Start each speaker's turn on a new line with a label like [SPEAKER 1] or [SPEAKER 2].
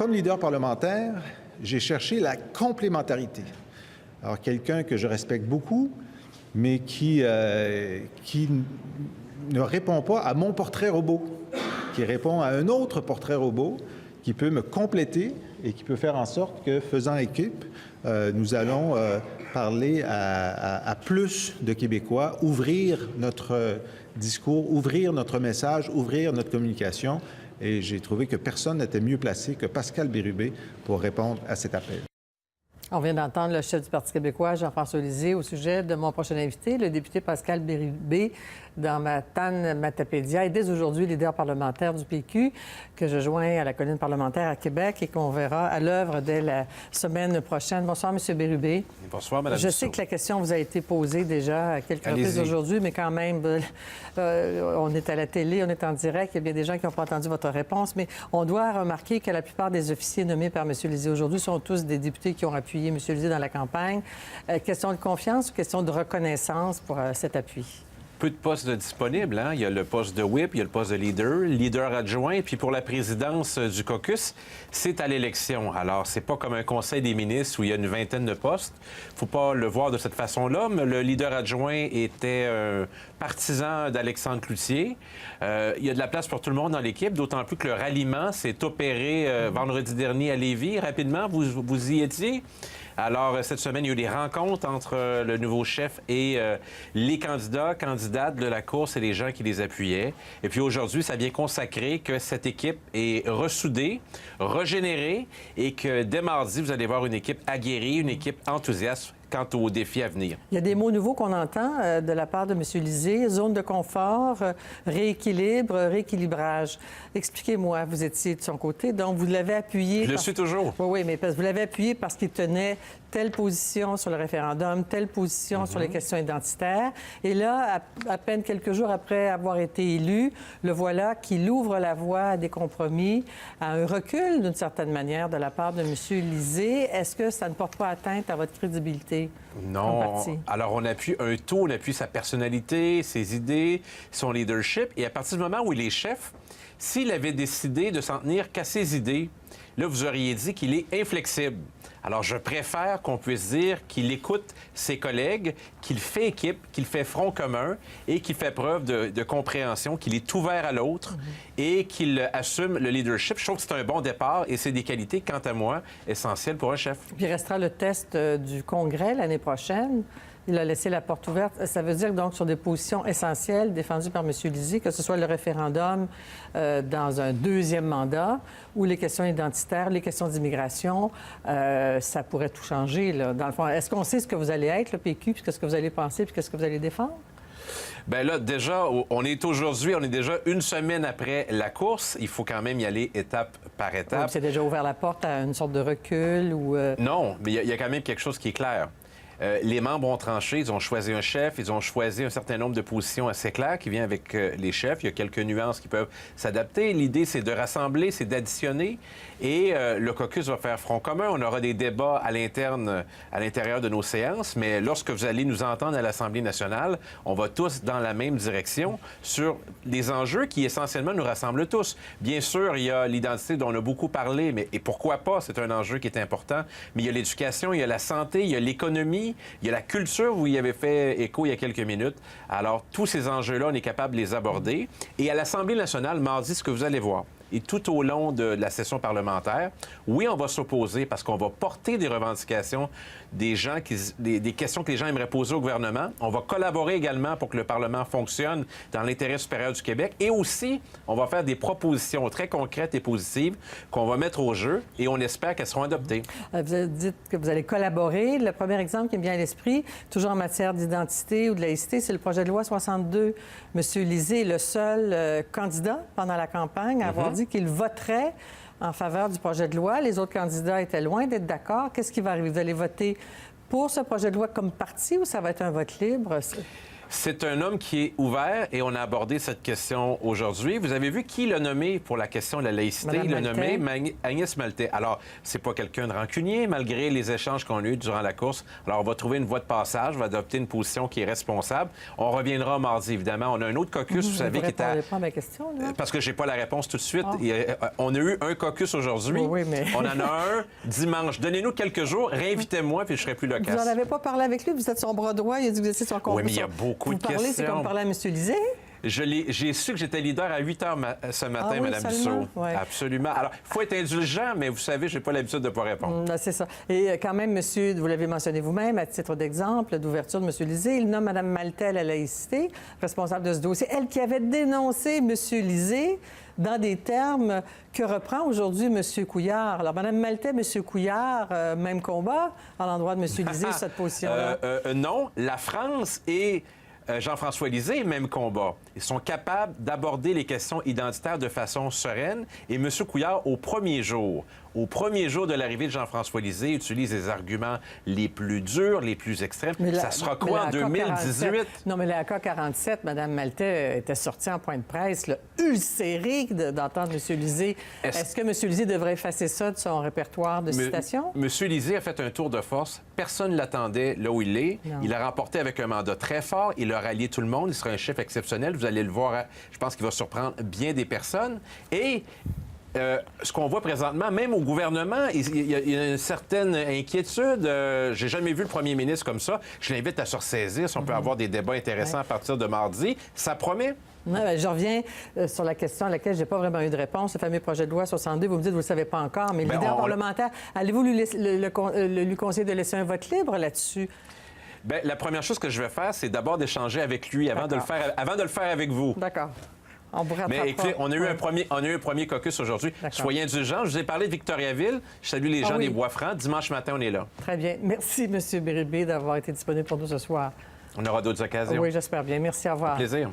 [SPEAKER 1] comme leader parlementaire, j'ai cherché la complémentarité. Alors, quelqu'un que je respecte beaucoup, mais qui ne répond pas à mon portrait robot, qui répond à un autre portrait robot, qui peut me compléter et qui peut faire en sorte que, faisant équipe, nous allons parler à plus de Québécois, ouvrir notre discours, ouvrir notre message, ouvrir notre communication. Et j'ai trouvé que personne n'était mieux placé que Pascal Bérubé pour répondre à cet appel.
[SPEAKER 2] On vient d'entendre le chef du Parti québécois, Jean-François Lisée, au sujet de mon prochain invité, le député Pascal Bérubé, dans Matane-Matapédia, et dès aujourd'hui leader parlementaire du PQ, que je joins à la colline parlementaire à Québec et qu'on verra à l'œuvre dès la semaine prochaine. Bonsoir, M. Bérubé.
[SPEAKER 3] Bonsoir, Mme
[SPEAKER 2] Je sais que la question vous a été posée déjà à quelques reprises aujourd'hui, mais quand même, on est à la télé, on est en direct, il y a bien des gens qui n'ont pas entendu votre réponse, mais on doit remarquer que la plupart des officiers nommés par M. Lisée aujourd'hui sont tous des députés qui ont appuyé M. Lisée dans la campagne. Question de confiance ou question de reconnaissance pour cet appui?
[SPEAKER 3] Peu de postes disponibles. Hein? Il y a le poste de whip, il y a le poste de leader adjoint. Et puis pour la présidence du caucus, c'est à l'élection. Alors, c'est pas comme un conseil des ministres où il y a une vingtaine de postes. Faut pas le voir de cette façon-là. Mais le leader adjoint était partisan d'Alexandre Cloutier. Il y a de la place pour tout le monde dans l'équipe, d'autant plus que le ralliement s'est opéré vendredi dernier à Lévis. Rapidement, vous y étiez? Alors, cette semaine, il y a eu des rencontres entre le nouveau chef et les candidates de la course et les gens qui les appuyaient. Et puis aujourd'hui, ça vient consacrer que cette équipe est ressoudée, régénérée et que dès mardi, vous allez voir une équipe aguerrie, une équipe enthousiaste quant aux défis à venir.
[SPEAKER 2] Il y a des mots nouveaux qu'on entend de la part de M. Lisée, zone de confort, rééquilibre, rééquilibrage. Expliquez-moi, vous étiez de son côté, donc vous l'avez appuyé...
[SPEAKER 3] Je le suis toujours.
[SPEAKER 2] Oui, mais vous l'avez appuyé parce qu'il tenait telle position sur le référendum, telle position sur les questions identitaires. Et là, à peine quelques jours après avoir été élu, le voilà qu'il ouvre la voie à des compromis, à un recul, d'une certaine manière, de la part de M. Lisée. Est-ce que ça ne porte pas atteinte à votre crédibilité?
[SPEAKER 3] Non. Alors, on appuie un tout, on appuie sa personnalité, ses idées, son leadership. Et à partir du moment où il est chef, s'il avait décidé de s'en tenir qu'à ses idées, là, vous auriez dit qu'il est inflexible. Alors, je préfère qu'on puisse dire qu'il écoute ses collègues, qu'il fait équipe, qu'il fait front commun et qu'il fait preuve de compréhension, qu'il est ouvert à l'autre et qu'il assume le leadership. Je trouve que c'est un bon départ et c'est des qualités, quant à moi, essentielles pour un chef.
[SPEAKER 2] Puis il restera le test du Congrès l'année prochaine. Il a laissé la porte ouverte. Ça veut dire donc sur des positions essentielles défendues par M. Lisée, que ce soit le référendum dans un deuxième mandat ou les questions identitaires, les questions d'immigration, ça pourrait tout changer, là, dans le fond. Est-ce qu'on sait ce que vous allez être, le PQ, puis qu'est-ce que vous allez penser, puis qu'est-ce que vous allez défendre?
[SPEAKER 3] Bien là, déjà, on est déjà une semaine après la course. Il faut quand même y aller étape par étape.
[SPEAKER 2] Oui, c'est déjà ouvert la porte à une sorte de recul ou...
[SPEAKER 3] Non, mais il y a quand même quelque chose qui est clair. Les membres ont tranché, ils ont choisi un chef, ils ont choisi un certain nombre de positions assez claires qui viennent avec les chefs. Il y a quelques nuances qui peuvent s'adapter. L'idée, c'est de rassembler, c'est d'additionner. Et le caucus va faire front commun. On aura des débats à l'intérieur de nos séances, mais lorsque vous allez nous entendre à l'Assemblée nationale, on va tous dans la même direction sur des enjeux qui essentiellement nous rassemblent tous. Bien sûr, il y a l'identité dont on a beaucoup parlé, mais et pourquoi pas, c'est un enjeu qui est important, mais il y a l'éducation, il y a la santé, il y a l'économie, il y a la culture, vous y avez fait écho il y a quelques minutes. Alors, tous ces enjeux-là, on est capable de les aborder. Et à l'Assemblée nationale, mardi, ce que vous allez voir, et tout au long de la session parlementaire, oui, on va s'opposer parce qu'on va porter des revendications des gens, des questions que les gens aimeraient poser au gouvernement. On va collaborer également pour que le Parlement fonctionne dans l'intérêt supérieur du Québec. Et aussi, on va faire des propositions très concrètes et positives qu'on va mettre au jeu et on espère qu'elles seront adoptées.
[SPEAKER 2] Vous dites que vous allez collaborer. Le premier exemple qui me vient à l'esprit, toujours en matière d'identité ou de laïcité, c'est le projet de loi 62. M. Lisée est le seul candidat pendant la campagne à avoir dit qu'il voterait en faveur du projet de loi. Les autres candidats étaient loin d'être d'accord. Qu'est-ce qui va arriver? Vous allez voter pour ce projet de loi comme parti ou ça va être un vote libre?
[SPEAKER 3] C'est un homme qui est ouvert et on a abordé cette question aujourd'hui. Vous avez vu qui l'a nommé pour la question de la laïcité?
[SPEAKER 2] Madame
[SPEAKER 3] Il l'a
[SPEAKER 2] Maltais.
[SPEAKER 3] nommé Agnès Maltais. Alors, c'est pas quelqu'un de rancunier, malgré les échanges qu'on a eus durant la course. Alors, on va trouver une voie de passage, on va adopter une position qui est responsable. On reviendra mardi, évidemment. On a un autre caucus, vous savez,
[SPEAKER 2] Vous
[SPEAKER 3] qui est à...
[SPEAKER 2] répondez pas à ma question, là?
[SPEAKER 3] Parce que j'ai pas la réponse tout de suite.
[SPEAKER 2] Ah.
[SPEAKER 3] On a eu un caucus aujourd'hui.
[SPEAKER 2] Oui, mais-
[SPEAKER 3] On en a un dimanche. Donnez-nous quelques jours, réinvitez-moi, puis je serai plus
[SPEAKER 2] Vous
[SPEAKER 3] loquace.
[SPEAKER 2] n'en avez pas parlé avec lui? Vous êtes son bras droit, il a dit que vous étiez son compagnon.
[SPEAKER 3] Oui, mais il y a beaucoup
[SPEAKER 2] vous
[SPEAKER 3] de
[SPEAKER 2] parlez, c'est
[SPEAKER 3] questions.
[SPEAKER 2] comme parler à M. Lisée?
[SPEAKER 3] J'ai su que j'étais leader à 8 heures ce matin,
[SPEAKER 2] Ah oui,
[SPEAKER 3] Mme
[SPEAKER 2] seulement?
[SPEAKER 3] Bissot.
[SPEAKER 2] Ouais.
[SPEAKER 3] Absolument. Alors, il faut être indulgent, mais vous savez, je n'ai pas l'habitude de ne pas répondre.
[SPEAKER 2] Ben, c'est ça. Et quand même, monsieur, vous l'avez mentionné vous-même, à titre d'exemple, d'ouverture de M. Lisée, il nomme Mme Maltais à la laïcité, responsable de ce dossier. Elle qui avait dénoncé M. Lisée dans des termes que reprend aujourd'hui M. Couillard. Alors, Mme Maltais, M. Couillard, même combat à l'endroit de M. Lisée sur cette position-là.
[SPEAKER 3] Non, la France et Jean-François Lisée, même combat. Ils sont capables d'aborder les questions identitaires de façon sereine. Et M. Couillard, au premier jour de l'arrivée de Jean-François Lisée, utilise les arguments les plus durs, les plus extrêmes. Ça sera quoi en 2018?
[SPEAKER 2] Non, mais la AK-47, Mme Maltais était sortie en point de presse, là, ulcérée d'entendre M. Lisée. Est-ce que M. Lisée devrait effacer ça de son répertoire de citations?
[SPEAKER 3] M. Lisée a fait un tour de force. Personne ne l'attendait là où il est.
[SPEAKER 2] Non.
[SPEAKER 3] Il a remporté avec un mandat très fort. Il a rallié tout le monde. Il sera un chef exceptionnel. Vous allez le voir. Je pense qu'il va surprendre bien des personnes. Et ce qu'on voit présentement, même au gouvernement, il y a une certaine inquiétude. J'ai jamais vu le premier ministre comme ça. Je l'invite à se ressaisir si on peut avoir des débats intéressants à partir de mardi. Ça promet.
[SPEAKER 2] Non, bien, je reviens sur la question à laquelle je n'ai pas vraiment eu de réponse. Le fameux projet de loi 62, vous me dites que vous ne le savez pas encore, mais le leader parlementaire, allez-vous lui conseiller de laisser un vote libre là-dessus?
[SPEAKER 3] Bien, la première chose que je vais faire, c'est d'abord d'échanger avec lui avant de le faire avec vous.
[SPEAKER 2] D'accord. On pourrait
[SPEAKER 3] Mais écoutez, on a eu un premier caucus aujourd'hui. Soyez indulgents. Je vous ai parlé de Victoriaville. Je salue les gens des Bois-Francs. Dimanche matin, on est là.
[SPEAKER 2] Très bien. Merci, M. Bérubé, d'avoir été disponible pour nous ce soir.
[SPEAKER 3] On aura d'autres occasions.
[SPEAKER 2] Oui, j'espère bien. Merci, au revoir.
[SPEAKER 3] Plaisir.